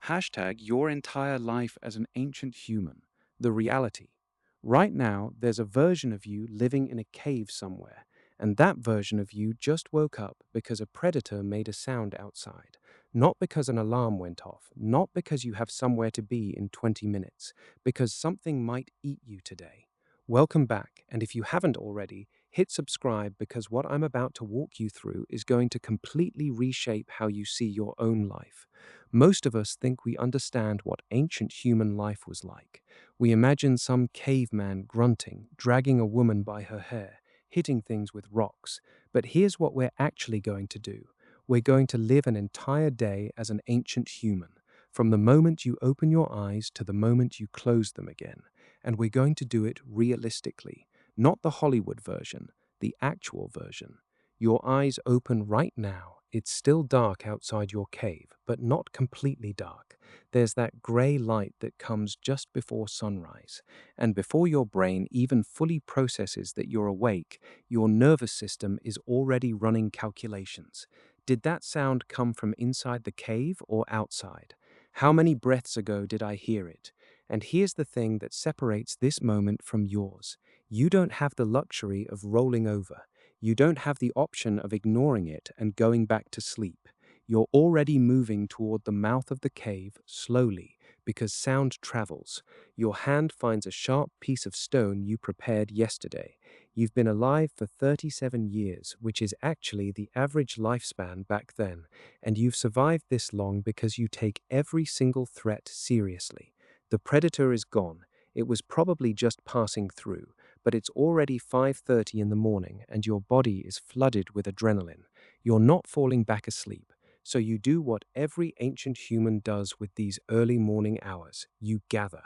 Hashtag your entire life as an ancient human. The reality. Right now, there's a version of you living in a cave somewhere, and that version of you just woke up because a predator made a sound outside. Not because an alarm went off, not because you have somewhere to be in 20 minutes, because something might eat you today. Welcome back, and if you haven't already, hit subscribe because what I'm about to walk you through is going to completely reshape how you see your own life. Most of us think we understand what ancient human life was like. We imagine some caveman grunting, dragging a woman by her hair, hitting things with rocks. But here's what we're actually going to do. We're going to live an entire day as an ancient human, from the moment you open your eyes to the moment you close them again. And we're going to do it realistically, not the Hollywood version, the actual version. Your eyes open right now. It's still dark outside your cave, but not completely dark. There's that grey light that comes just before sunrise. And before your brain even fully processes that you're awake, your nervous system is already running calculations. Did that sound come from inside the cave or outside? How many breaths ago did I hear it? And here's the thing that separates this moment from yours. You don't have the luxury of rolling over. You don't have the option of ignoring it and going back to sleep. You're already moving toward the mouth of the cave slowly because sound travels. Your hand finds a sharp piece of stone you prepared yesterday. You've been alive for 37 years, which is actually the average lifespan back then, and you've survived this long because you take every single threat seriously. The predator is gone. It was probably just passing through, but it's already 5:30 in the morning and your body is flooded with adrenaline. You're not falling back asleep, so you do what every ancient human does with these early morning hours. You gather.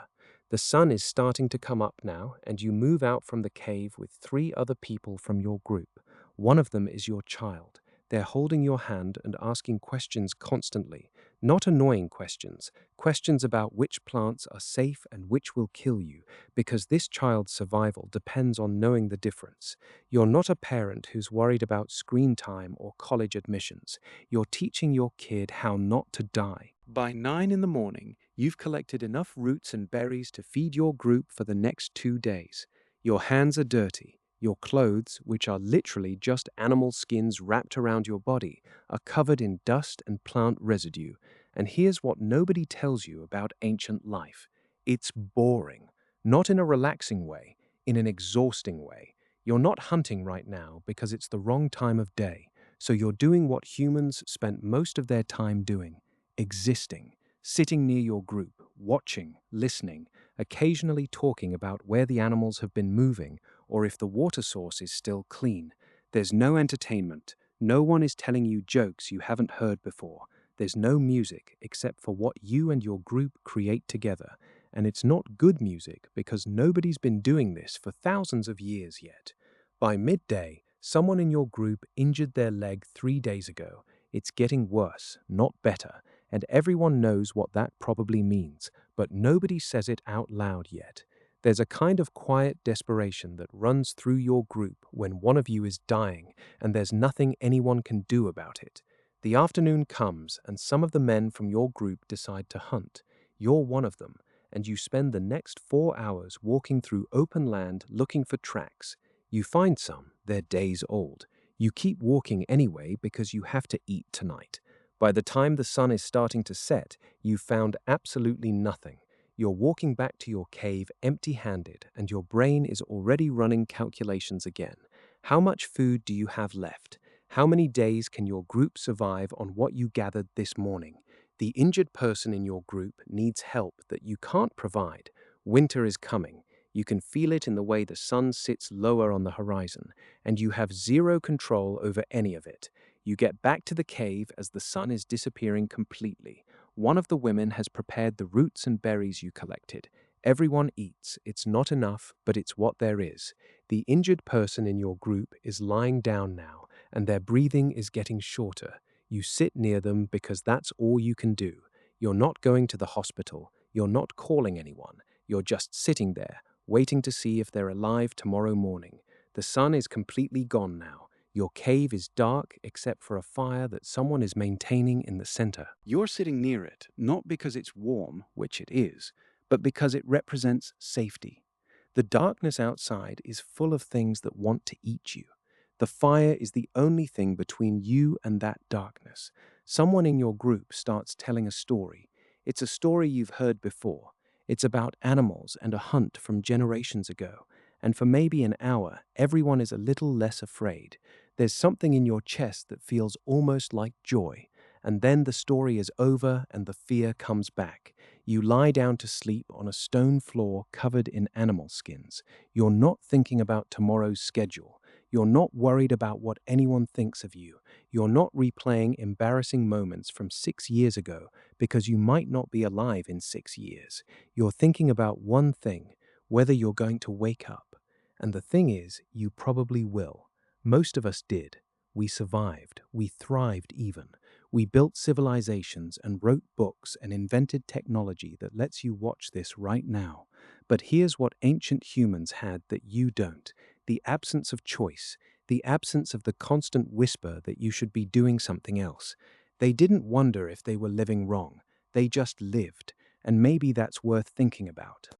The sun is starting to come up now, and you move out from the cave with three other people from your group. One of them is your child. They're holding your hand and asking questions constantly. Not annoying questions, questions about which plants are safe and which will kill you, because this child's survival depends on knowing the difference. You're not a parent who's worried about screen time or college admissions. You're teaching your kid how not to die. By 9 in the morning, you've collected enough roots and berries to feed your group for the next 2 days. Your hands are dirty. Your clothes, which are literally just animal skins wrapped around your body, are covered in dust and plant residue. And here's what nobody tells you about ancient life. It's boring. Not in a relaxing way, in an exhausting way. You're not hunting right now because it's the wrong time of day. So you're doing what humans spent most of their time doing, existing, sitting near your group, watching, listening, occasionally talking about where the animals have been moving or if the water source is still clean. There's no entertainment. No one is telling you jokes you haven't heard before. There's no music except for what you and your group create together. And it's not good music because nobody's been doing this for thousands of years yet. By midday, someone in your group injured their leg 3 days ago. It's getting worse, not better, and everyone knows what that probably means, but nobody says it out loud yet. There's a kind of quiet desperation that runs through your group when one of you is dying and there's nothing anyone can do about it. The afternoon comes and some of the men from your group decide to hunt. You're one of them, and you spend the next 4 hours walking through open land looking for tracks. You find some, they're days old. You keep walking anyway because you have to eat tonight. By the time the sun is starting to set, you've found absolutely nothing. You're walking back to your cave empty-handed, and your brain is already running calculations again. How much food do you have left? How many days can your group survive on what you gathered this morning? The injured person in your group needs help that you can't provide. Winter is coming. You can feel it in the way the sun sits lower on the horizon, and you have zero control over any of it. You get back to the cave as the sun is disappearing completely. One of the women has prepared the roots and berries you collected. Everyone eats. It's not enough, but it's what there is. The injured person in your group is lying down now, and their breathing is getting shorter. You sit near them because that's all you can do. You're not going to the hospital. You're not calling anyone. You're just sitting there, waiting to see if they're alive tomorrow morning. The sun is completely gone now. Your cave is dark except for a fire that someone is maintaining in the center. You're sitting near it, not because it's warm, which it is, but because it represents safety. The darkness outside is full of things that want to eat you. The fire is the only thing between you and that darkness. Someone in your group starts telling a story. It's a story you've heard before. It's about animals and a hunt from generations ago. And for maybe an hour, everyone is a little less afraid. There's something in your chest that feels almost like joy. And then the story is over and the fear comes back. You lie down to sleep on a stone floor covered in animal skins. You're not thinking about tomorrow's schedule. You're not worried about what anyone thinks of you. You're not replaying embarrassing moments from 6 years ago because you might not be alive in 6 years. You're thinking about one thing, whether you're going to wake up. And the thing is, you probably will. Most of us did. We survived. We thrived even. We built civilizations and wrote books and invented technology that lets you watch this right now. But here's what ancient humans had that you don't: the absence of choice, the absence of the constant whisper that you should be doing something else. They didn't wonder if they were living wrong. They just lived. And maybe that's worth thinking about.